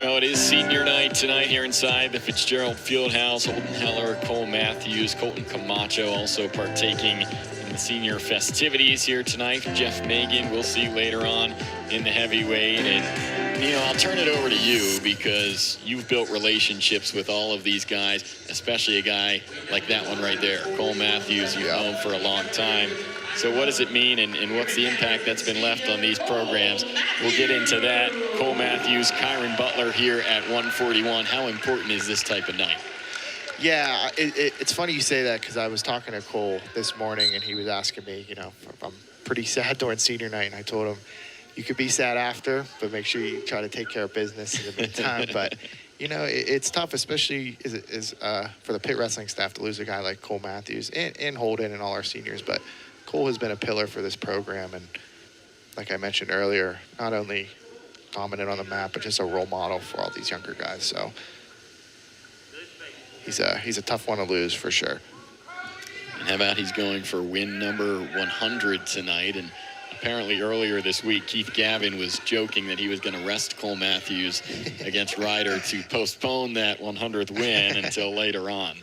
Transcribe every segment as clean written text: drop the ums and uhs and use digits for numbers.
Well, it is senior night tonight here inside the Fitzgerald Fieldhouse. Holden Heller, Cole Matthews, Colton Camacho also partaking in the senior festivities here tonight. Jeff Megan, we'll see later on in the heavyweight. And, I'll turn it over to you because you've built relationships with all of these guys, especially a guy like that one right there, Cole Matthews, you've known for a long time. So what does it mean, and what's the impact that's been left on these programs? We'll get into that. Cole Matthews, Kyren Butler here at 141. How important is this type of night? Yeah, it's funny you say that because I was talking to Cole this morning, and he was asking me, if I'm pretty sad during senior night, and I told him, you could be sad after, but make sure you try to take care of business in the meantime. But, it's tough, especially for the Pitt wrestling staff to lose a guy like Cole Matthews and Holden and all our seniors. But Cole has been a pillar for this program, and like I mentioned earlier, not only dominant on the map, but just a role model for all these younger guys. So he's a tough one to lose for sure. And how about he's going for win number 100 tonight? And apparently earlier this week, Keith Gavin was joking that he was going to rest Cole Matthews against Ryder to postpone that 100th win until later on.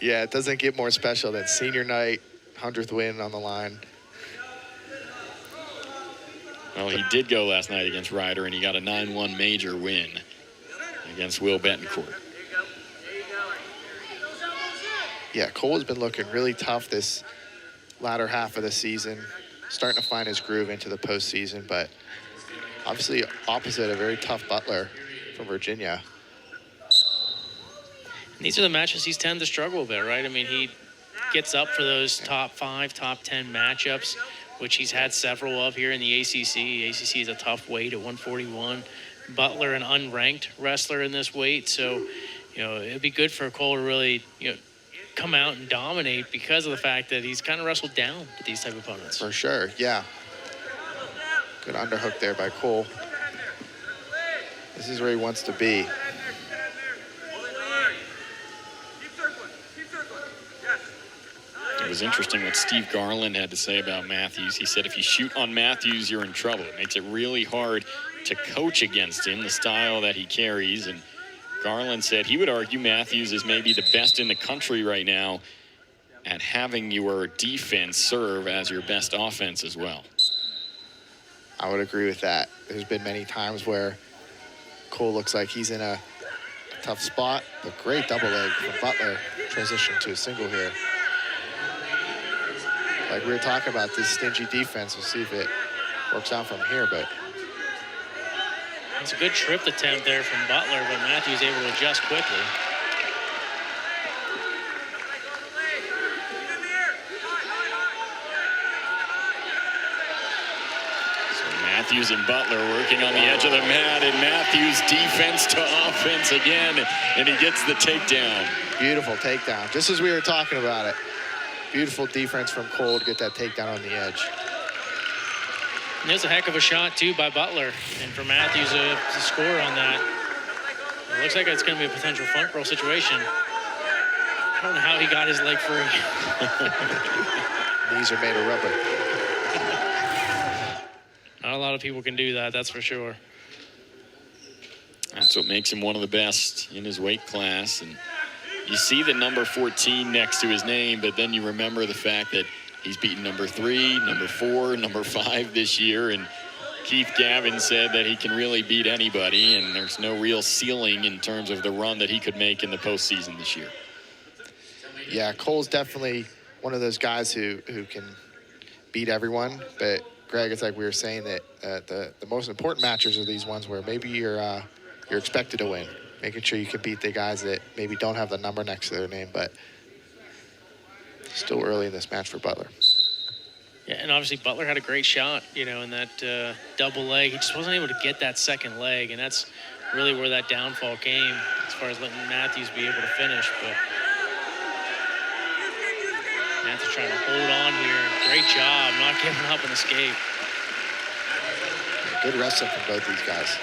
Yeah, it doesn't get more special than senior night, 100th win on the line. Well, he did go last night against Ryder, and he got a 9-1 major win against Will Betancourt. Yeah, Cole has been looking really tough this latter half of the season, starting to find his groove into the postseason, but obviously opposite a very tough Butler from Virginia. And these are the matches he's tend to struggle a bit, right? I mean, he gets up for those top 5, top 10 matchups, which he's had several of here in the ACC. ACC is a tough weight at 141. Butler, an unranked wrestler in this weight. So, it'd be good for Cole to really, come out and dominate because of the fact that he's kind of wrestled down to these type of opponents. For sure, yeah. Good underhook there by Cole. This is where he wants to be. It was interesting what Steve Garland had to say about Matthews. He said if you shoot on Matthews, you're in trouble. It makes it really hard to coach against him, the style that he carries. And Garland said he would argue Matthews is maybe the best in the country right now at having your defense serve as your best offense as well. I would agree with that. There's been many times where Cole looks like he's in a tough spot, but great double leg from Butler. Transition to a single here. Like we were talking about, this stingy defense. We'll see if it works out from here, but it's a good trip attempt there from Butler, but Matthews able to adjust quickly. So Matthews and Butler working on the edge of the mat, and Matthews defense to offense again, and he gets the takedown. Beautiful takedown, just as we were talking about it. Beautiful defense from Cole to get that takedown on the edge. And there's a heck of a shot, too, by Butler. And for Matthews to score on that, it looks like it's going to be a potential front row situation. I don't know how he got his leg free. Knees are made of rubber. Not a lot of people can do that, that's for sure. That's what makes him one of the best in his weight class. And you see the number 14 next to his name, but then you remember the fact that he's beaten number 3, number 4, number 5 this year. And Keith Gavin said that he can really beat anybody, and there's no real ceiling in terms of the run that he could make in the postseason this year. Yeah, Cole's definitely one of those guys who can beat everyone. But, Greg, it's like we were saying that the most important matches are these ones where maybe you're expected to win. Making sure you can beat the guys that maybe don't have the number next to their name, but still early in this match for Butler. Yeah, and obviously Butler had a great shot, in that double leg. He just wasn't able to get that second leg, and that's really where that downfall came as far as letting Matthews be able to finish. But Matthews trying to hold on here. Great job, not giving up an escape. Good wrestling from both these guys.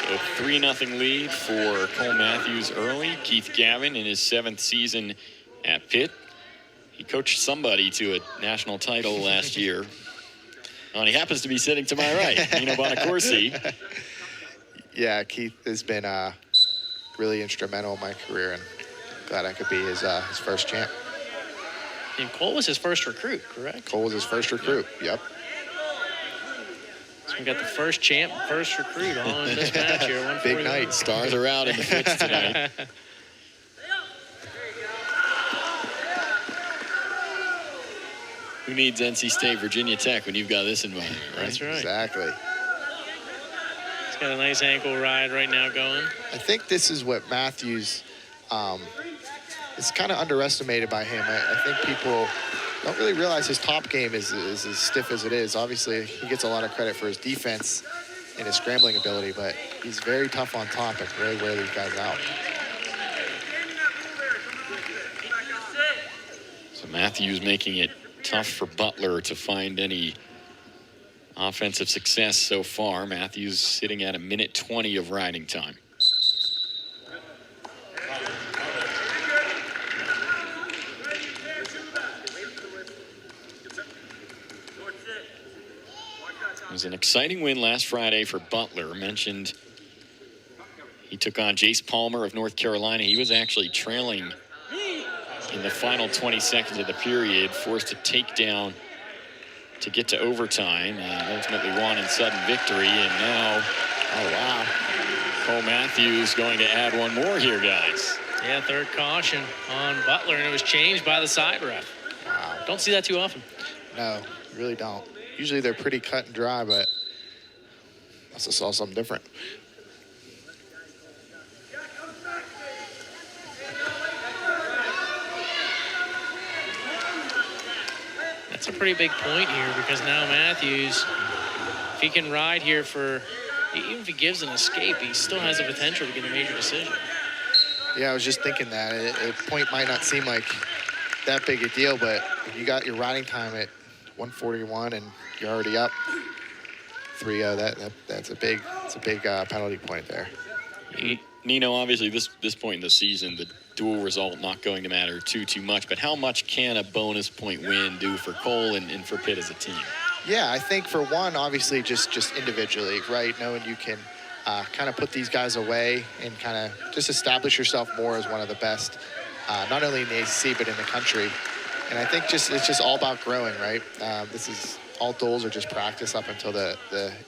So 3-0 lead for Cole Matthews early. Keith Gavin in his 7th season at Pitt. He coached somebody to a national title last year. And he happens to be sitting to my right, Nino Bonacorsi. Yeah, Keith has been really instrumental in my career, and glad I could be his first champ. And Cole was his first recruit, correct? Cole was his first recruit. Yep. So we got the first champ, first recruit all in this match here. 141. Big night. Stars are out in the Fitz tonight. Who needs NC State, Virginia Tech when you've got this environment, right? That's right. Exactly. He's got a nice ankle ride right now going. I think this is what Matthews is kind of underestimated by him. I think people don't really realize his top game is as stiff as it is. Obviously, he gets a lot of credit for his defense and his scrambling ability, but he's very tough on top and really wear these guys out. So Matthews making it tough for Butler to find any offensive success so far. Matthews sitting at 1:20 of riding time. It was an exciting win last Friday for Butler. Mentioned he took on Jace Palmer of North Carolina. He was actually trailing in the final 20 seconds of the period, forced a takedown to get to overtime, and ultimately won in sudden victory. And now, oh wow, Cole Matthews going to add one more here, guys. Yeah, third caution on Butler, and it was changed by the side ref. Wow. Don't see that too often. No, really don't. Usually they're pretty cut and dry, but I also saw something different. That's a pretty big point here, because now Matthews, if he can ride here for, even if he gives an escape, he still has the potential to get a major decision. Yeah, I was just thinking that. A point might not seem like that big a deal, but if you got your riding time at 141 and you're already up 3-0, that's a big penalty point there. Nino, obviously this point in the season, the dual result not going to matter too much, but how much can a bonus point win do for Cole and for Pitt as a team? Yeah, I think for one, obviously just individually, right? Knowing you can kind of put these guys away and kind of just establish yourself more as one of the best, not only in the ACC but in the country. And I think it's just all about growing, right? This is all duels are just practice up until the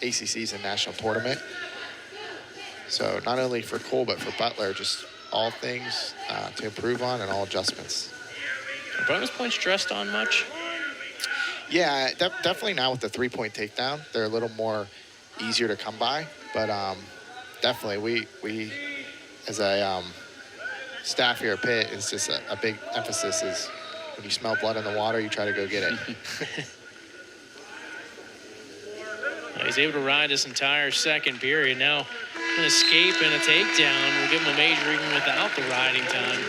ACC's and national tournament. So not only for Cole but for Butler, just all things to improve on and all adjustments. Are bonus points stressed on much? Yeah, definitely now with the 3-point takedown, they're a little more easier to come by. But definitely we as a staff here at Pitt, it's just a big emphasis is when you smell blood in the water, you try to go get it. He's able to ride this entire second period. Now, an escape and a takedown will give him a major even without the riding time.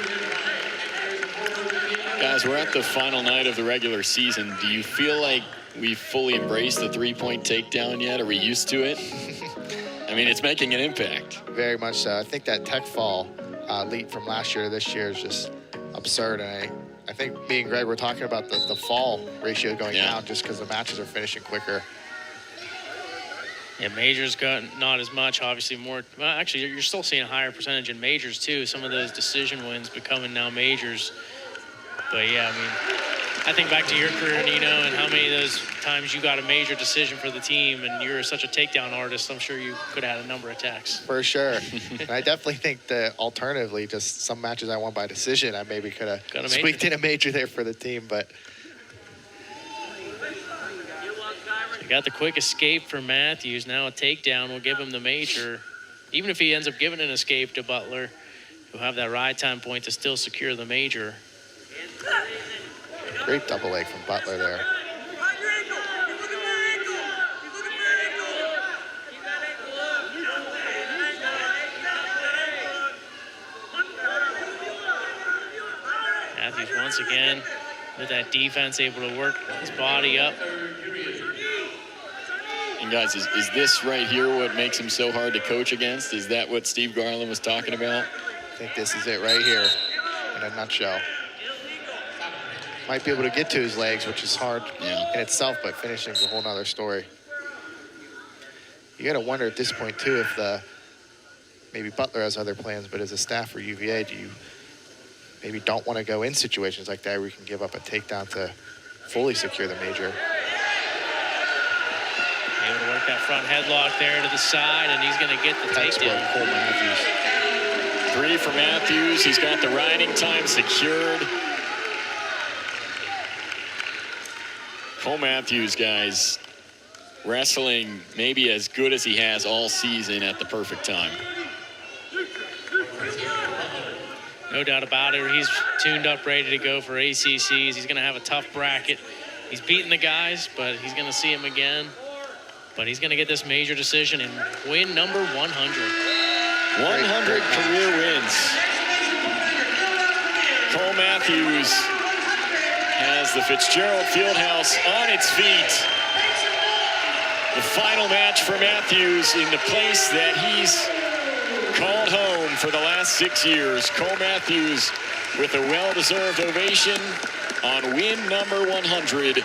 Guys, we're at the final night of the regular season. Do you feel like we've fully embraced the 3-point takedown yet? Are we used to it? I mean, it's making an impact. Very much so. I think that tech fall leap from last year to this year is just absurd. And I think me and Greg were talking about the fall ratio going down just because the matches are finishing quicker. Yeah, majors got not as much, obviously more. Well, actually, you're still seeing a higher percentage in majors too. Some of those decision wins becoming now majors. But yeah, I mean, I think back to your career, Nino, and how many of those times you got a major decision for the team, and you're such a takedown artist. I'm sure you could have had a number of attacks. For sure. And I definitely think that alternatively, just some matches I won by decision, I maybe could have squeaked in a major there for the team, but. So got the quick escape for Matthews. Now a takedown will give him the major. Even if he ends up giving an escape to Butler, he'll have that ride time point to still secure the major. Great double leg from Butler there. Matthews once again with that defense able to work his body up. And guys, is this right here what makes him so hard to coach against? Is that what Steve Garland was talking about? I think this is it right here in a nutshell. Might be able to get to his legs, which is hard in itself, but finishing is a whole nother story. You got to wonder at this point, too, if the maybe Butler has other plans, but as a staff for UVA, do you maybe don't want to go in situations like that where you can give up a takedown to fully secure the major? Able to work that front headlock there to the side, and he's going to get the takedown. Cole Matthews. 3 for Matthews. He's got the riding time secured. Cole Matthews, guys, wrestling maybe as good as he has all season at the perfect time. No doubt about it. He's tuned up, ready to go for ACCs. He's going to have a tough bracket. He's beaten the guys, but he's going to see him again. But he's going to get this major decision and win number 100. 100 career wins. Cole Matthews has the Fitzgerald Fieldhouse on its feet. The final match for Matthews in the place that he's called home for the last 6 years. Cole Matthews with a well-deserved ovation on win number 100.